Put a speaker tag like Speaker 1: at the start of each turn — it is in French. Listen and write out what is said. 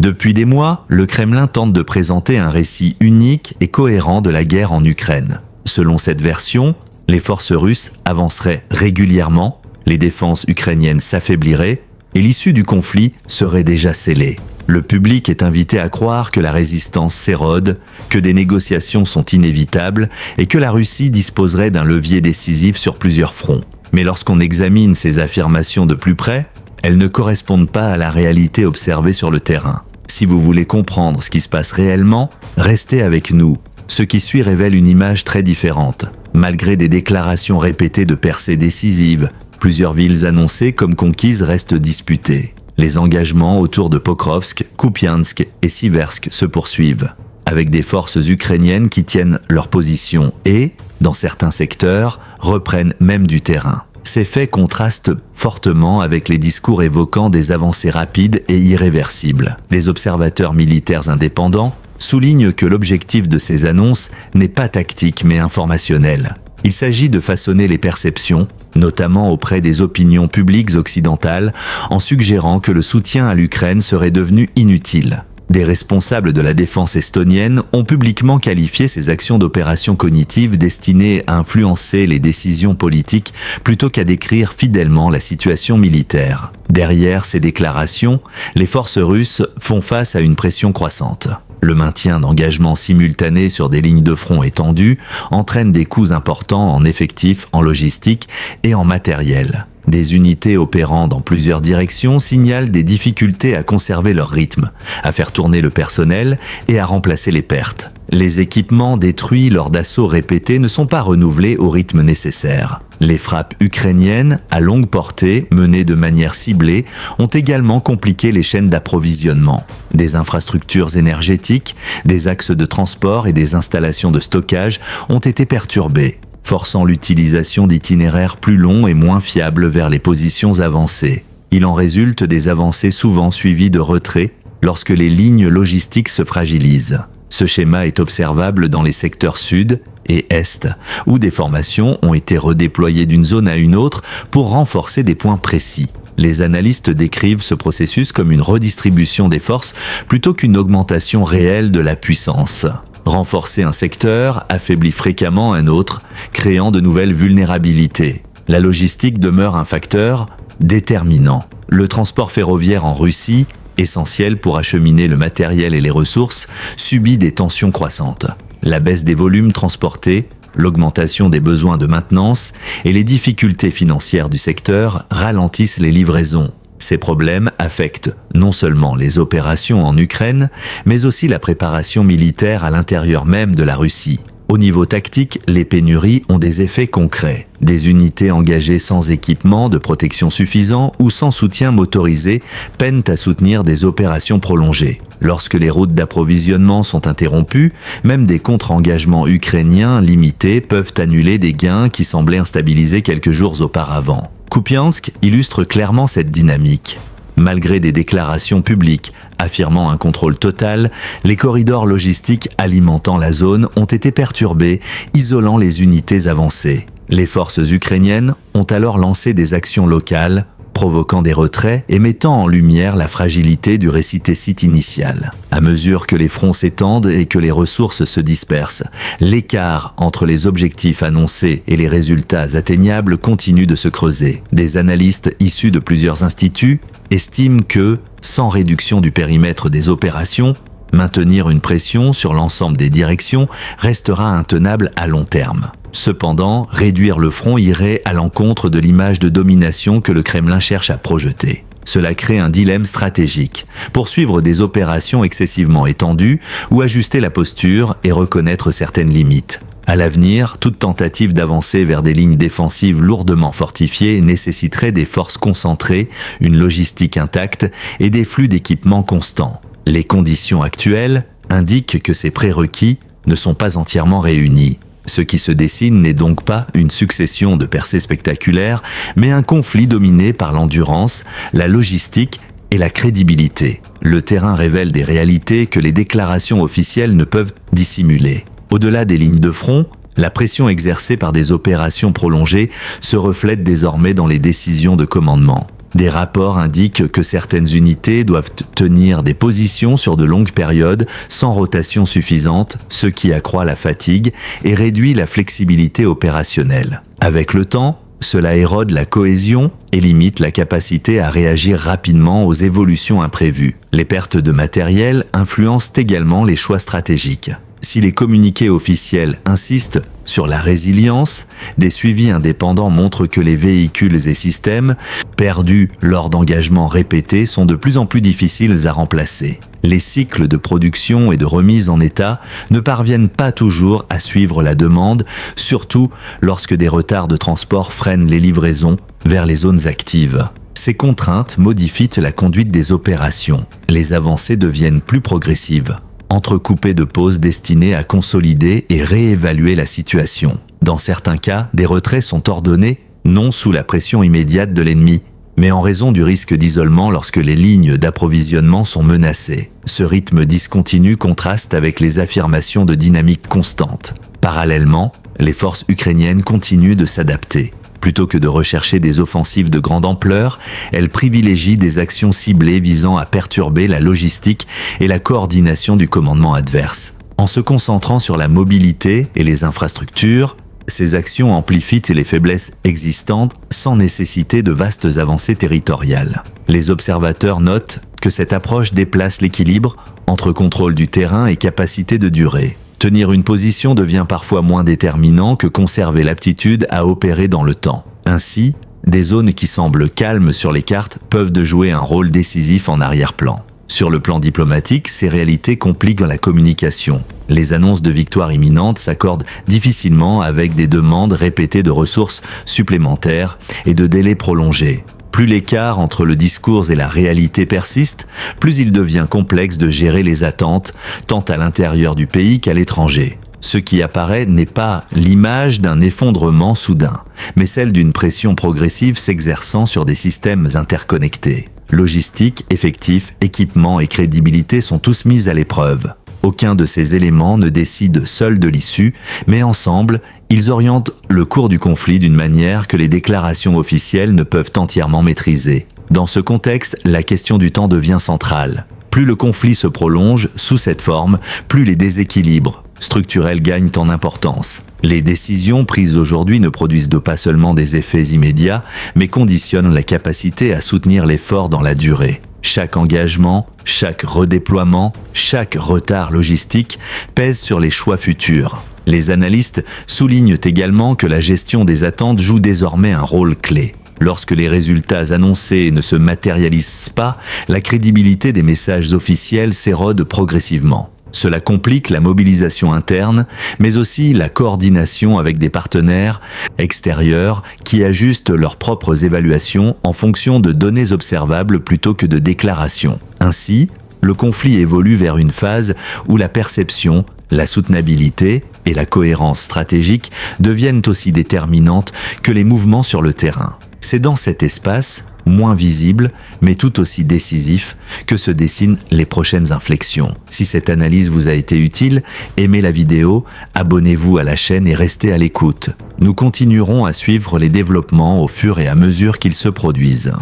Speaker 1: Depuis des mois, le Kremlin tente de présenter un récit unique et cohérent de la guerre en Ukraine. Selon cette version, les forces russes avanceraient régulièrement, les défenses ukrainiennes s'affaibliraient et l'issue du conflit serait déjà scellée. Le public est invité à croire que la résistance s'érode, que des négociations sont inévitables et que la Russie disposerait d'un levier décisif sur plusieurs fronts. Mais lorsqu'on examine ces affirmations de plus près, elles ne correspondent pas à la réalité observée sur le terrain. Si vous voulez comprendre ce qui se passe réellement, restez avec nous. Ce qui suit révèle une image très différente. Malgré des déclarations répétées de percées décisives, plusieurs villes annoncées comme conquises restent disputées. Les engagements autour de Pokrovsk, Kupiansk et Siversk se poursuivent, avec des forces ukrainiennes qui tiennent leur position et, dans certains secteurs, reprennent même du terrain. Ces faits contrastent fortement avec les discours évoquant des avancées rapides et irréversibles. Des observateurs militaires indépendants soulignent que l'objectif de ces annonces n'est pas tactique mais informationnel. Il s'agit de façonner les perceptions, notamment auprès des opinions publiques occidentales, en suggérant que le soutien à l'Ukraine serait devenu inutile. Des responsables de la défense estonienne ont publiquement qualifié ces actions d'opérations cognitives destinées à influencer les décisions politiques plutôt qu'à décrire fidèlement la situation militaire. Derrière ces déclarations, les forces russes font face à une pression croissante. Le maintien d'engagements simultanés sur des lignes de front étendues entraîne des coûts importants en effectifs, en logistique et en matériel. Des unités opérant dans plusieurs directions signalent des difficultés à conserver leur rythme, à faire tourner le personnel et à remplacer les pertes. Les équipements détruits lors d'assauts répétés ne sont pas renouvelés au rythme nécessaire. Les frappes ukrainiennes, à longue portée, menées de manière ciblée, ont également compliqué les chaînes d'approvisionnement. Des infrastructures énergétiques, des axes de transport et des installations de stockage ont été perturbés, forçant l'utilisation d'itinéraires plus longs et moins fiables vers les positions avancées. Il en résulte des avancées souvent suivies de retraits lorsque les lignes logistiques se fragilisent. Ce schéma est observable dans les secteurs sud et est, où des formations ont été redéployées d'une zone à une autre pour renforcer des points précis. Les analystes décrivent ce processus comme une redistribution des forces plutôt qu'une augmentation réelle de la puissance. Renforcer un secteur affaiblit fréquemment un autre, créant de nouvelles vulnérabilités. La logistique demeure un facteur déterminant. Le transport ferroviaire en Russie, essentiel pour acheminer le matériel et les ressources, subit des tensions croissantes. La baisse des volumes transportés, l'augmentation des besoins de maintenance et les difficultés financières du secteur ralentissent les livraisons. Ces problèmes affectent non seulement les opérations en Ukraine, mais aussi la préparation militaire à l'intérieur même de la Russie. Au niveau tactique, les pénuries ont des effets concrets. Des unités engagées sans équipement de protection suffisant ou sans soutien motorisé peinent à soutenir des opérations prolongées. Lorsque les routes d'approvisionnement sont interrompues, même des contre-engagements ukrainiens limités peuvent annuler des gains qui semblaient instabilisés quelques jours auparavant. Kupiansk illustre clairement cette dynamique. Malgré des déclarations publiques affirmant un contrôle total, les corridors logistiques alimentant la zone ont été perturbés, isolant les unités avancées. Les forces ukrainiennes ont alors lancé des actions locales, provoquant des retraits et mettant en lumière la fragilité du récit initial. À mesure que les fronts s'étendent et que les ressources se dispersent, l'écart entre les objectifs annoncés et les résultats atteignables continue de se creuser. Des analystes issus de plusieurs instituts estiment que, sans réduction du périmètre des opérations, maintenir une pression sur l'ensemble des directions restera intenable à long terme. Cependant, réduire le front irait à l'encontre de l'image de domination que le Kremlin cherche à projeter. Cela crée un dilemme stratégique, poursuivre des opérations excessivement étendues ou ajuster la posture et reconnaître certaines limites. À l'avenir, toute tentative d'avancer vers des lignes défensives lourdement fortifiées nécessiterait des forces concentrées, une logistique intacte et des flux d'équipements constants. Les conditions actuelles indiquent que ces prérequis ne sont pas entièrement réunis. Ce qui se dessine n'est donc pas une succession de percées spectaculaires, mais un conflit dominé par l'endurance, la logistique et la crédibilité. Le terrain révèle des réalités que les déclarations officielles ne peuvent dissimuler. Au-delà des lignes de front, la pression exercée par des opérations prolongées se reflète désormais dans les décisions de commandement. Des rapports indiquent que certaines unités doivent tenir des positions sur de longues périodes sans rotation suffisante, ce qui accroît la fatigue et réduit la flexibilité opérationnelle. Avec le temps, cela érode la cohésion et limite la capacité à réagir rapidement aux évolutions imprévues. Les pertes de matériel influencent également les choix stratégiques. Si les communiqués officiels insistent sur la résilience, des suivis indépendants montrent que les véhicules et systèmes perdus lors d'engagements répétés sont de plus en plus difficiles à remplacer. Les cycles de production et de remise en état ne parviennent pas toujours à suivre la demande, surtout lorsque des retards de transport freinent les livraisons vers les zones actives. Ces contraintes modifient la conduite des opérations. Les avancées deviennent plus progressives, entrecoupées de pauses destinées à consolider et réévaluer la situation. Dans certains cas, des retraits sont ordonnés, non sous la pression immédiate de l'ennemi, mais en raison du risque d'isolement lorsque les lignes d'approvisionnement sont menacées. Ce rythme discontinu contraste avec les affirmations de dynamique constante. Parallèlement, les forces ukrainiennes continuent de s'adapter. Plutôt que de rechercher des offensives de grande ampleur, elles privilégient des actions ciblées visant à perturber la logistique et la coordination du commandement adverse. En se concentrant sur la mobilité et les infrastructures, ces actions amplifient les faiblesses existantes sans nécessiter de vastes avancées territoriales. Les observateurs notent que cette approche déplace l'équilibre entre contrôle du terrain et capacité de durée. Tenir une position devient parfois moins déterminant que conserver l'aptitude à opérer dans le temps. Ainsi, des zones qui semblent calmes sur les cartes peuvent jouer un rôle décisif en arrière-plan. Sur le plan diplomatique, ces réalités compliquent la communication. Les annonces de victoires imminentes s'accordent difficilement avec des demandes répétées de ressources supplémentaires et de délais prolongés. Plus l'écart entre le discours et la réalité persiste, plus il devient complexe de gérer les attentes, tant à l'intérieur du pays qu'à l'étranger. Ce qui apparaît n'est pas l'image d'un effondrement soudain, mais celle d'une pression progressive s'exerçant sur des systèmes interconnectés. Logistique, effectifs, équipements et crédibilité sont tous mis à l'épreuve. Aucun de ces éléments ne décide seul de l'issue, mais ensemble, ils orientent le cours du conflit d'une manière que les déclarations officielles ne peuvent entièrement maîtriser. Dans ce contexte, la question du temps devient centrale. Plus le conflit se prolonge sous cette forme, plus les déséquilibres structurels gagnent en importance. Les décisions prises aujourd'hui ne produisent pas seulement des effets immédiats, mais conditionnent la capacité à soutenir l'effort dans la durée. Chaque engagement, chaque redéploiement, chaque retard logistique pèse sur les choix futurs. Les analystes soulignent également que la gestion des attentes joue désormais un rôle clé. Lorsque les résultats annoncés ne se matérialisent pas, la crédibilité des messages officiels s'érode progressivement. Cela complique la mobilisation interne, mais aussi la coordination avec des partenaires extérieurs qui ajustent leurs propres évaluations en fonction de données observables plutôt que de déclarations. Ainsi, le conflit évolue vers une phase où la perception, la soutenabilité et la cohérence stratégique deviennent aussi déterminantes que les mouvements sur le terrain. C'est dans cet espace, moins visible, mais tout aussi décisif, que se dessinent les prochaines inflexions. Si cette analyse vous a été utile, aimez la vidéo, abonnez-vous à la chaîne et restez à l'écoute. Nous continuerons à suivre les développements au fur et à mesure qu'ils se produisent.